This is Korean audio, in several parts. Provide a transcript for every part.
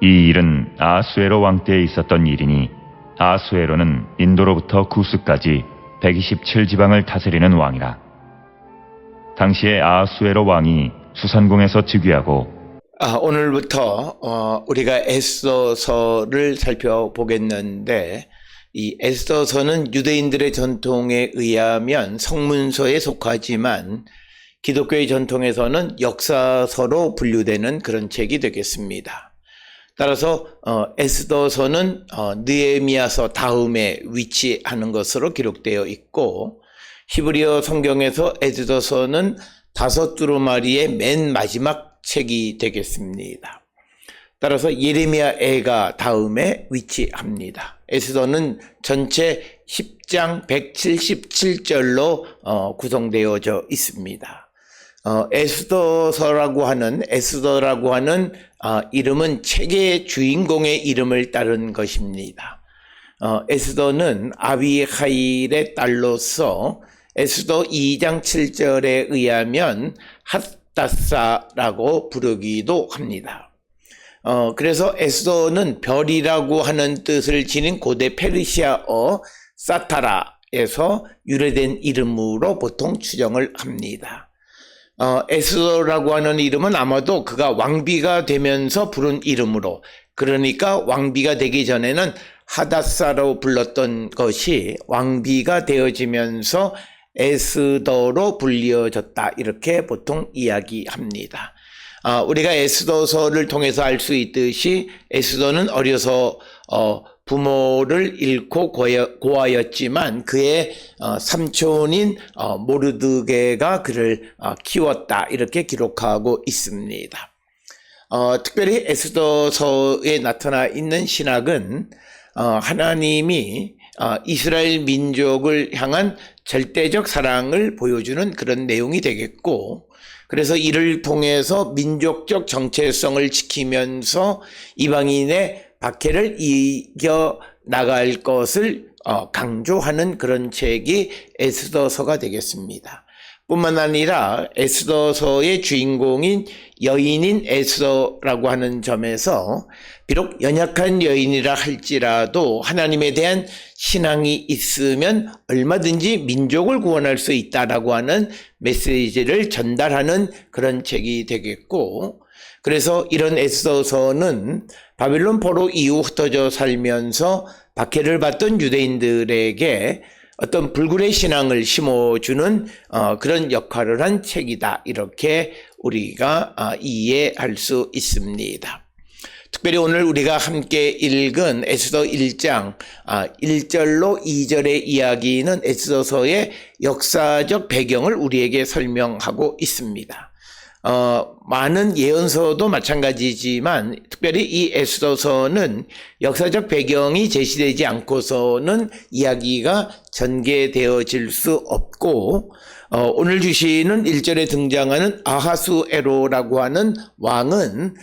이 일은 아하수에로 왕 때에 있었던 일이니 아하수에로는 인도로부터 구스까지 127지방을 다스리는 왕이라. 당시에 아하수에로 왕이 수산궁에서 즉위하고 오늘부터 우리가 에스더서를 살펴보겠는데, 이 에스더서는 유대인들의 전통에 의하면 성문서에 속하지만 기독교의 전통에서는 역사서로 분류되는 그런 책이 되겠습니다. 따라서 에스더서는 느헤미야서 다음에 위치하는 것으로 기록되어 있고, 히브리어 성경에서 에스더서는 5두루마리의 맨 마지막 책이 되겠습니다. 따라서 예레미야애가 다음에 위치합니다. 에스더는 전체 10장 177절로 구성되어져 있습니다. 에스더라고 하는 이름은 책의 주인공의 이름을 따른 것입니다. 에스더는 아비하일의 딸로서 에스더 2장 7절에 의하면 핫다사라고 부르기도 합니다. 그래서 에스더는 별이라고 하는 뜻을 지닌 고대 페르시아어 사타라에서 유래된 이름으로 보통 추정을 합니다. 에스더라고 하는 이름은 아마도 그가 왕비가 되면서 부른 이름으로, 그러니까 왕비가 되기 전에는 하다사로 불렀던 것이 왕비가 되어지면서 에스더로 불리어졌다, 이렇게 보통 이야기합니다. 우리가 에스더서를 통해서 알 수 있듯이 에스더는 어려서 부모를 잃고 고아였지만 그의 삼촌인 모르드게가 그를 키웠다, 이렇게 기록하고 있습니다. 특별히 에스더서에 나타나 있는 신학은 하나님이 이스라엘 민족을 향한 절대적 사랑을 보여주는 그런 내용이 되겠고, 그래서 이를 통해서 민족적 정체성을 지키면서 이방인의 박해를 이겨 나갈 것을 강조하는 그런 책이 에스더서가 되겠습니다. 뿐만 아니라 에스더서의 주인공인 여인인 에스더라고 하는 점에서 비록 연약한 여인이라 할지라도 하나님에 대한 신앙이 있으면 얼마든지 민족을 구원할 수 있다라고 하는 메시지를 전달하는 그런 책이 되겠고, 그래서 이런 에스더서는 바빌론 포로 이후 흩어져 살면서 박해를 받던 유대인들에게 어떤 불굴의 신앙을 심어주는 그런 역할을 한 책이다, 이렇게 우리가 이해할 수 있습니다. 특별히 오늘 우리가 함께 읽은 에스더 1장 1절로 2절의 이야기는 에스더서의 역사적 배경을 우리에게 설명하고 있습니다. 많은 예언서도 마찬가지지만 특별히 이 에스더서는 역사적 배경이 제시되지 않고서는 이야기가 전개되어질 수 없고, 오늘 주시는 1절에 등장하는 아하수에로라고 하는 왕은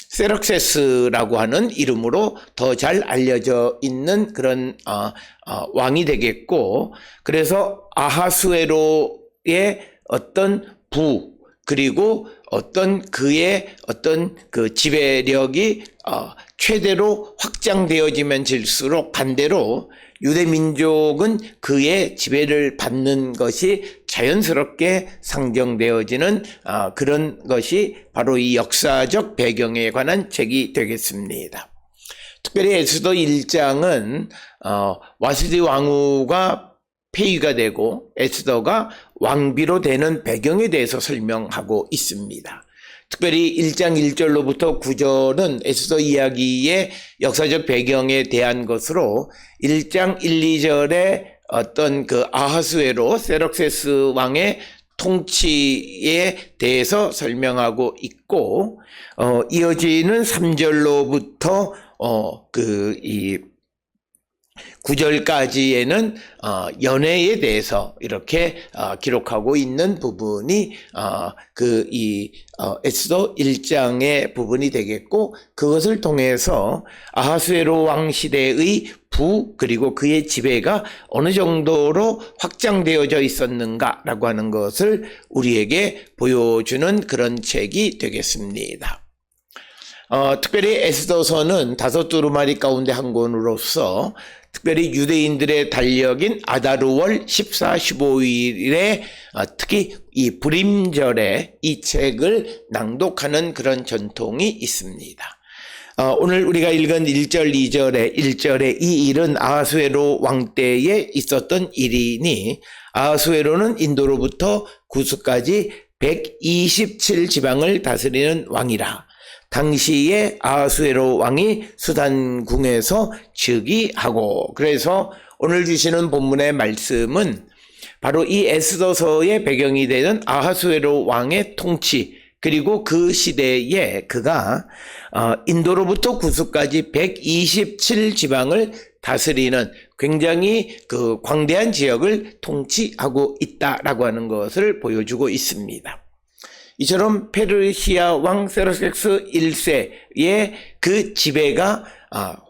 세럭세스라고 하는 이름으로 더 잘 알려져 있는 그런 왕이 되겠고, 그래서 아하수에로의 어떤 그리고 그의 그 지배력이 최대로 확장되어지면 질수록 반대로 유대민족은 그의 지배를 받는 것이 자연스럽게 상정되어지는 그런 것이 바로 이 역사적 배경에 관한 책이 되겠습니다. 특별히 에스더 1장은 와스디 왕후가 폐위가 되고 에스더가 왕비로 되는 배경에 대해서 설명하고 있습니다. 특별히 1장 1절로부터 9절은 에스더 이야기의 역사적 배경에 대한 것으로 1장 1, 2절에 어떤 그 아하수에로 세럭세스 왕의 통치에 대해서 설명하고 있고, 이어지는 3절로부터 9절까지에는 연애에 대해서 이렇게 기록하고 있는 부분이 에스더 1장의 부분이 되겠고, 그것을 통해서 아하수에로 왕 시대의 그리고 그의 지배가 어느 정도로 확장되어져 있었는가라고 하는 것을 우리에게 보여주는 그런 책이 되겠습니다. 특별히 에스더서는 5두루마리 가운데 한 권으로서 특별히 유대인들의 달력인 아다르월 14, 15일에 특히 이 불임절에 이 책을 낭독하는 그런 전통이 있습니다. 오늘 우리가 읽은 1절, 2절에 1절에 이 일은 아하수에로 왕 때에 있었던 일이니 아하수에로는 인도로부터 구스까지 127지방을 다스리는 왕이라. 당시에 아하수에로 왕이 수단궁에서 즉위하고, 그래서 오늘 주시는 본문의 말씀은 바로 이 에스더서의 배경이 되는 아하수에로 왕의 통치, 그리고 그 시대에 그가 인도로부터 구스까지 127지방을 다스리는 굉장히 그 광대한 지역을 통치하고 있다라고 하는 것을 보여주고 있습니다. 이처럼 페르시아 왕 세르섹스 1세의 그 지배가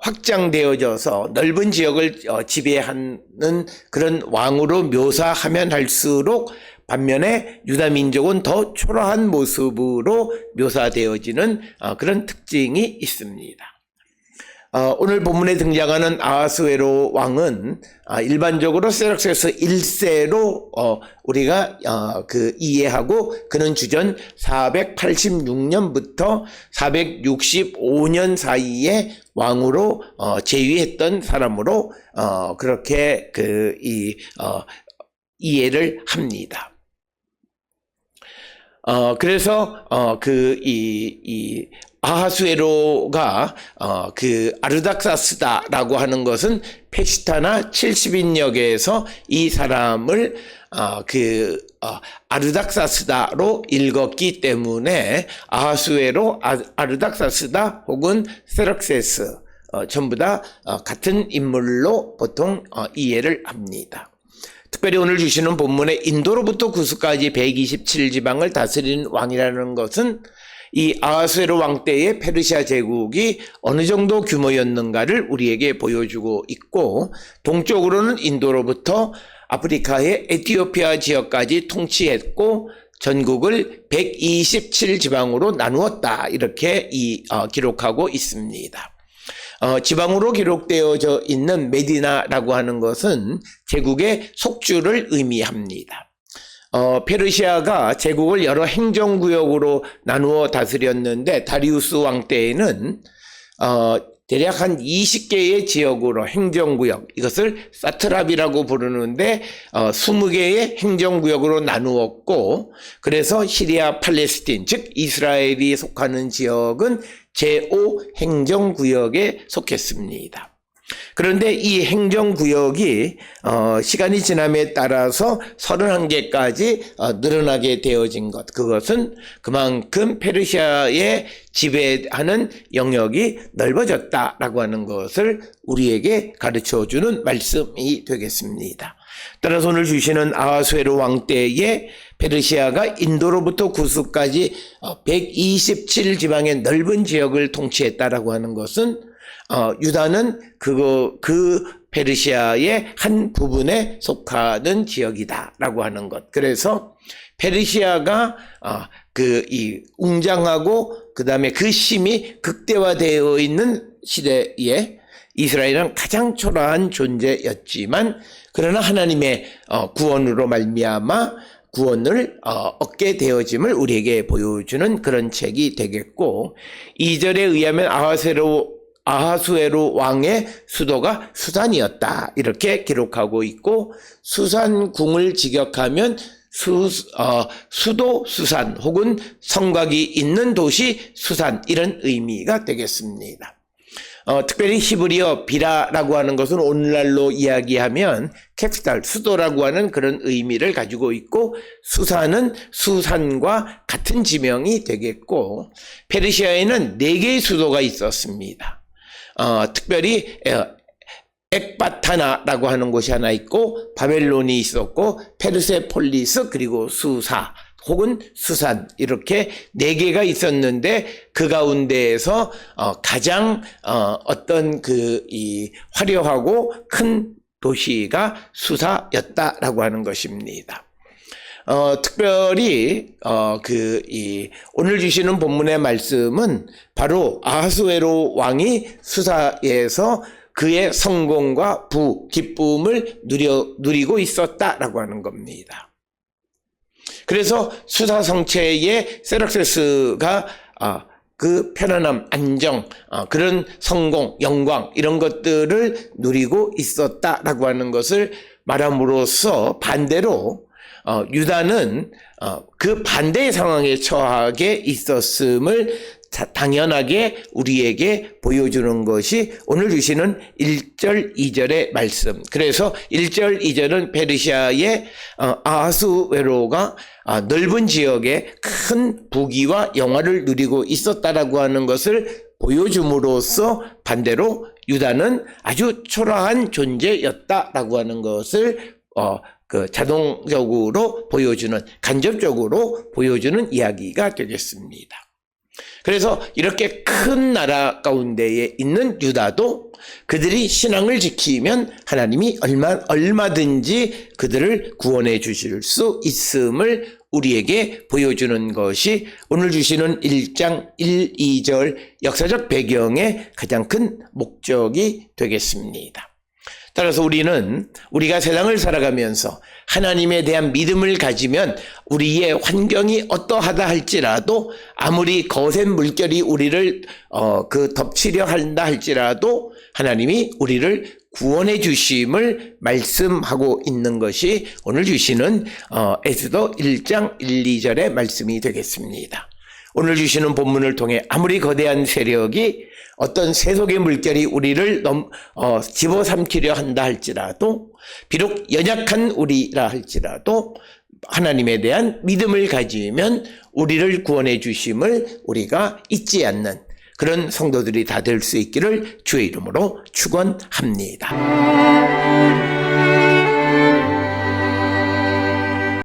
확장되어져서 넓은 지역을 지배하는 그런 왕으로 묘사하면 할수록 반면에 유다 민족은 더 초라한 모습으로 묘사되어지는 그런 특징이 있습니다. 오늘 본문에 등장하는 아하수에로 왕은 일반적으로 세르섹스 1세로 우리가 이해하고, 그는 주전 486년부터 465년 사이에 왕으로 재위했던 사람으로 그렇게 이해를 합니다. 그래서 아하수에로가 아르닥사스다라고 하는 것은 페시타나 70인역에서 이 사람을 아르닥사스다로 읽었기 때문에 아하수에로, 아르닥사스다 혹은 세럭세스 전부 다 같은 인물로 보통 이해를 합니다. 특별히 오늘 주시는 본문에 인도로부터 구스까지 127지방을 다스리는 왕이라는 것은 이 아하수에로 왕 때의 페르시아 제국이 어느 정도 규모였는가를 우리에게 보여주고 있고, 동쪽으로는 인도로부터 아프리카의 에티오피아 지역까지 통치했고 전국을 127지방으로 나누었다, 이렇게 기록하고 있습니다. 지방으로 기록되어져 있는 메디나라고 하는 것은 제국의 속주를 의미합니다. 페르시아가 제국을 여러 행정구역으로 나누어 다스렸는데 다리우스 왕 때에는 대략 한 20개의 지역으로 행정구역, 이것을 사트랍이라고 부르는데 20개의 행정구역으로 나누었고, 그래서 시리아 팔레스틴, 즉 이스라엘이 속하는 지역은 제5 행정구역에 속했습니다. 그런데 이 행정구역이 시간이 지남에 따라서 31개까지 늘어나게 되어진 것, 그것은 그만큼 페르시아의 지배하는 영역이 넓어졌다라고 하는 것을 우리에게 가르쳐주는 말씀이 되겠습니다. 따라서 오늘 주시는 아하수에로 왕 때에 페르시아가 인도로부터 구스까지 127지방의 넓은 지역을 통치했다라고 하는 것은 유다는 그 페르시아의 한 부분에 속하는 지역이다라고 하는 것. 그래서 페르시아가 이 웅장하고 그다음에 그 힘이 극대화되어 있는 시대에 이스라엘은 가장 초라한 존재였지만, 그러나 하나님의 구원으로 말미암아 구원을 얻게 되어짐을 우리에게 보여주는 그런 책이 되겠고, 2절에 의하면 아하수에로 왕의 수도가 수산이었다, 이렇게 기록하고 있고, 수산궁을 직역하면 수도 수산 혹은 성곽이 있는 도시 수산, 이런 의미가 되겠습니다. 특별히 히브리어 비라라고 하는 것은 오늘날로 이야기하면 캐피탈, 수도라고 하는 그런 의미를 가지고 있고, 수산은 수산과 같은 지명이 되겠고, 페르시아에는 4개의 수도가 있었습니다. 특별히 엑바타나라고 하는 곳이 하나 있고, 바벨론이 있었고, 페르세폴리스, 그리고 수사 혹은 수산, 이렇게 4개가 있었는데 그 가운데에서 가장 화려하고 큰 도시가 수사였다라고 하는 것입니다. 특별히 오늘 주시는 본문의 말씀은 바로 아하수에로 왕이 수사에서 그의 성공과 기쁨을 누리고 있었다라고 하는 겁니다. 그래서 수사 성체의 세락세스가 그 편안함, 안정, 그런 성공, 영광 이런 것들을 누리고 있었다라고 하는 것을 말함으로써 반대로 유다는 그 반대의 상황에 처하게 있었음을 당연하게 우리에게 보여주는 것이 오늘 주시는 1절, 2절의 말씀. 그래서 1절, 2절은 페르시아의 아하수에로가 넓은 지역에 큰 부귀와 영화를 누리고 있었다라고 하는 것을 보여줌으로써 반대로 유다는 아주 초라한 존재였다라고 하는 것을 자동적으로 보여주는, 간접적으로 보여주는 이야기가 되겠습니다. 그래서 이렇게 큰 나라 가운데에 있는 유다도 그들이 신앙을 지키면 하나님이 얼마든지 그들을 구원해 주실 수 있음을 우리에게 보여주는 것이 오늘 주시는 1장 1, 2절 역사적 배경의 가장 큰 목적이 되겠습니다. 따라서 우리가 세상을 살아가면서 하나님에 대한 믿음을 가지면 우리의 환경이 어떠하다 할지라도 아무리 거센 물결이 우리를 덮치려 한다 할지라도 하나님이 우리를 구원해 주심을 말씀하고 있는 것이 오늘 주시는 에스더 1장 1, 2절의 말씀이 되겠습니다. 오늘 주시는 본문을 통해 아무리 거대한 세력이 어떤 세속의 물결이 우리를 집어삼키려 한다 할지라도 비록 연약한 우리라 할지라도 하나님에 대한 믿음을 가지면 우리를 구원해 주심을 우리가 잊지 않는 그런 성도들이 다 될 수 있기를 주의 이름으로 축원합니다.